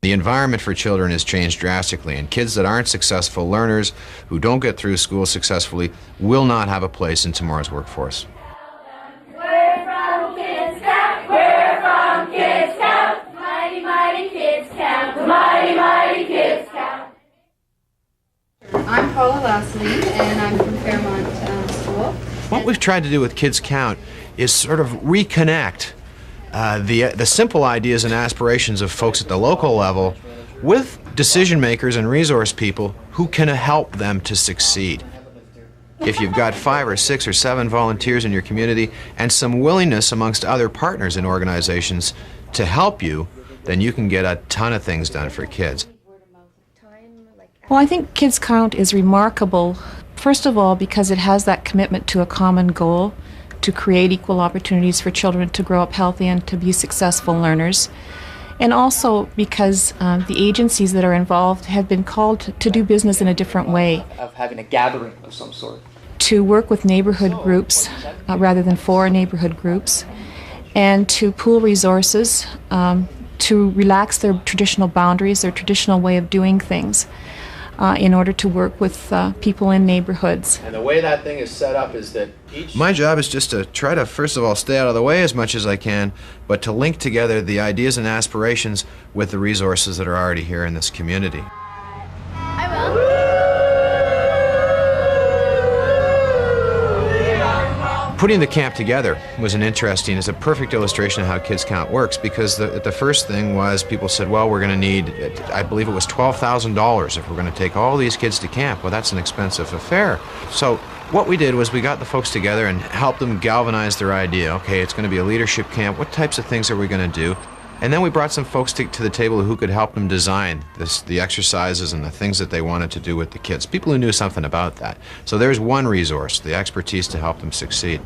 The environment for children has changed drastically, and kids that aren't successful learners, who don't get through school successfully, will not have a place in tomorrow's workforce. We're from Kids Camp, we're from Kids Camp, mighty, mighty Kids Camp, mighty, mighty Kids Camp. I'm Paula Lassity, and I'm from Fairmont School. What we've tried to do with Kids Count is sort of reconnect the simple ideas and aspirations of folks at the local level with decision makers and resource people who can help them to succeed. If you've got 5 or 6 or 7 volunteers in your community and some willingness amongst other partners in organizations to help you, then you can get a ton of things done for kids. Well, I think Kids Count is remarkable, first of all, because it has that commitment to a common goal, to create equal opportunities for children to grow up healthy and to be successful learners. And also because the agencies that are involved have been called to do business in a different way. Of having a gathering of some sort. To work with neighborhood groups rather than for neighborhood groups, and to pool resources, to relax their traditional boundaries, their traditional way of doing things, in order to work with people in neighborhoods. And the way that thing is set up is that My job is just to try to, first of all, stay out of the way as much as I can, but to link together the ideas and aspirations with the resources that are already here in this community. I will. Putting the camp together was it's a perfect illustration of how Kids Count works, because the first thing was people said, well, we're going to need, I believe it was $12,000 if we're going to take all these kids to camp. Well, that's an expensive affair. So what we did was we got the folks together and helped them galvanize their idea. Okay, it's going to be a leadership camp. What types of things are we going to do? And then we brought some folks to the table who could help them design the exercises and the things that they wanted to do with the kids, people who knew something about that. So there's one resource, the expertise to help them succeed.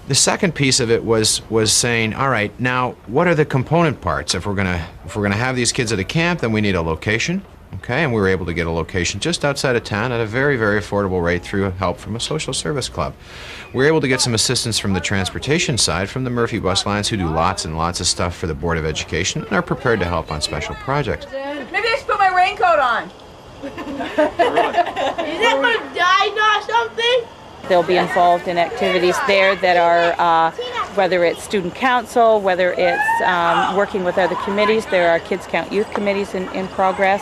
The second piece of it was saying, all right, now what are the component parts? If we're gonna have these kids at a camp, then we need a location. Okay, and we were able to get a location just outside of town at a very, very affordable rate through help from a social service club. We were able to get some assistance from the transportation side, from the Murphy Bus Lines, who do lots and lots of stuff for the Board of Education and are prepared to help on special projects. Maybe I should put my raincoat on. Is that my dino or something? They'll be involved in activities there that are, whether it's student council, whether it's working with other committees. There are Kids Count youth committees in progress,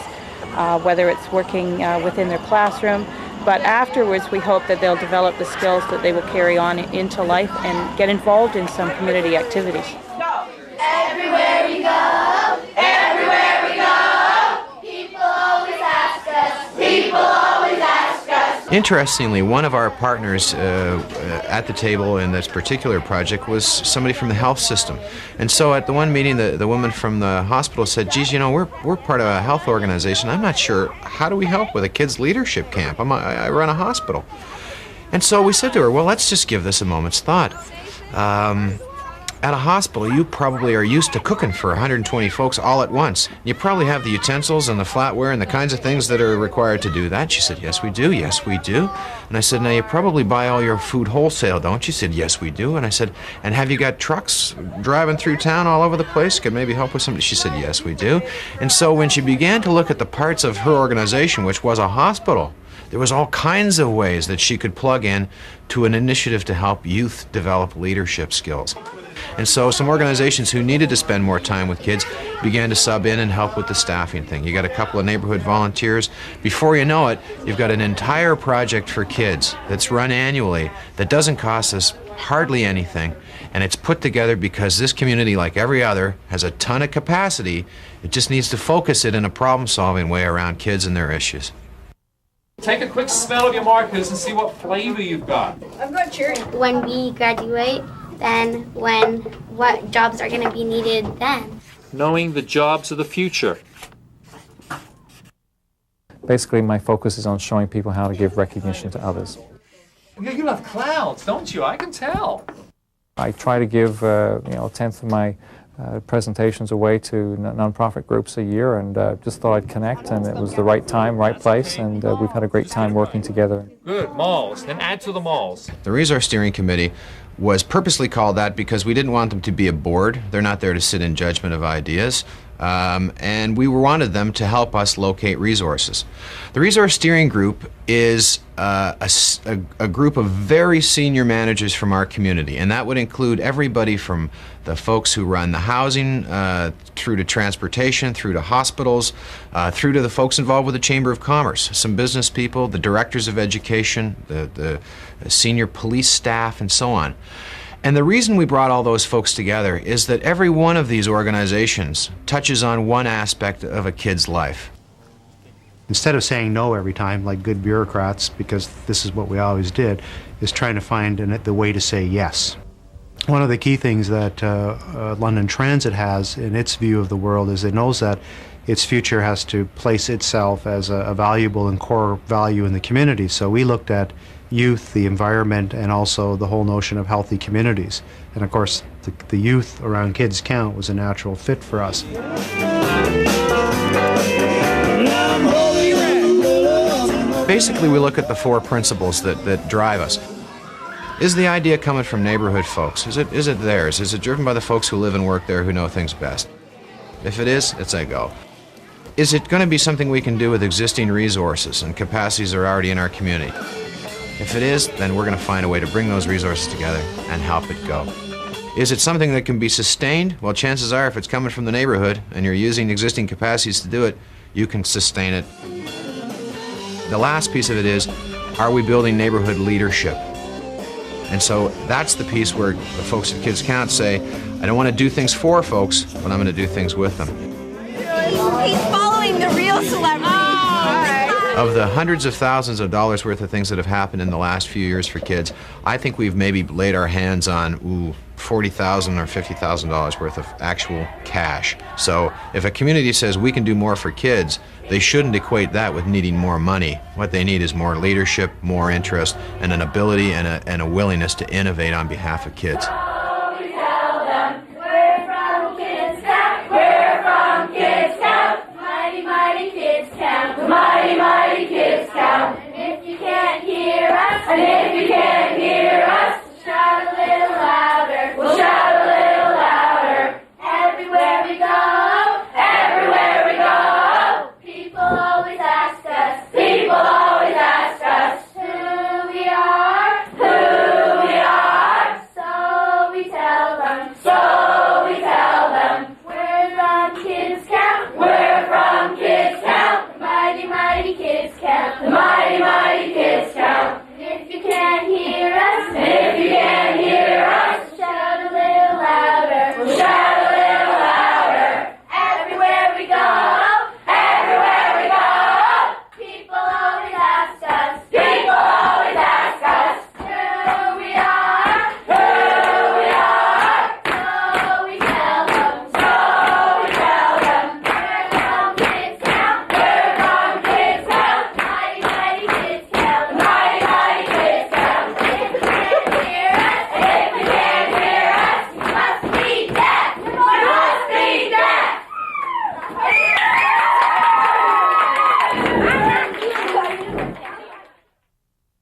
whether it's working within their classroom. But afterwards, we hope that they'll develop the skills that they will carry on into life and get involved in some community activities. Everywhere we go, people always ask us, people always ask us. Interestingly, one of our partners at the table in this particular project was somebody from the health system. And so at the one meeting, the woman from the hospital said, geez, you know, we're part of a health organization. I'm not sure, how do we help with a kids' leadership camp? I run a hospital. And so we said to her, well, let's just give this a moment's thought. At a hospital, you probably are used to cooking for 120 folks all at once. You probably have the utensils and the flatware and the kinds of things that are required to do that. She said, yes, we do. Yes, we do. And I said, now you probably buy all your food wholesale, don't you? She said, yes, we do. And I said, and have you got trucks driving through town all over the place? Could maybe help with something? She said, yes, we do. And so when she began to look at the parts of her organization, which was a hospital, there was all kinds of ways that she could plug in to an initiative to help youth develop leadership skills. And so some organizations who needed to spend more time with kids began to sub in and help with the staffing thing. You got a couple of neighborhood volunteers. Before you know it, you've got an entire project for kids that's run annually that doesn't cost us hardly anything. And it's put together because this community, like every other, has a ton of capacity. It just needs to focus it in a problem-solving way around kids and their issues. Take a quick smell of your markers and see what flavor you've got. I've got cherry. When we graduate, then what jobs are going to be needed then. Knowing the jobs of the future. Basically, my focus is on showing people how to give recognition to others. You love clouds, don't you? I can tell. I try to give a tenth of my presentations away to non-profit groups a year, and just thought I'd connect, and it was the right time, right place, and we've had a great time working together. Good, malls. Then add to the malls. The Resource Steering Committee was purposely called that because we didn't want them to be a board. They're not there to sit in judgment of ideas. And we wanted them to help us locate resources. The Resource Steering Group is a group of very senior managers from our community, and that would include everybody from the folks who run the housing, through to transportation, through to hospitals, through to the folks involved with the Chamber of Commerce, some business people, the directors of education, the senior police staff, and so on. And the reason we brought all those folks together is that every one of these organizations touches on one aspect of a kid's life. Instead of saying no every time, like good bureaucrats, because this is what we always did, is trying to find the way to say yes. One of the key things that London Transit has in its view of the world is it knows that its future has to place itself as a valuable and core value in the community. So we looked at youth, the environment, and also the whole notion of healthy communities. And of course, the youth around Kids Count was a natural fit for us. Basically, we look at the four principles that drive us. Is the idea coming from neighborhood folks? Is it theirs? Is it driven by the folks who live and work there who know things best? If it is, it's a go. Is it going to be something we can do with existing resources and capacities that are already in our community? If it is, then we're going to find a way to bring those resources together and help it go. Is it something that can be sustained? Well, chances are if it's coming from the neighborhood and you're using existing capacities to do it, you can sustain it. The last piece of it is, are we building neighborhood leadership? And so that's the piece where the folks at Kids Count say, I don't want to do things for folks, but I'm going to do things with them. He's following the real celebrity. Of the hundreds of thousands of dollars worth of things that have happened in the last few years for kids, I think we've maybe laid our hands on $40,000 or $50,000 worth of actual cash. So if a community says we can do more for kids, they shouldn't equate that with needing more money. What they need is more leadership, more interest, and an ability and a willingness to innovate on behalf of kids.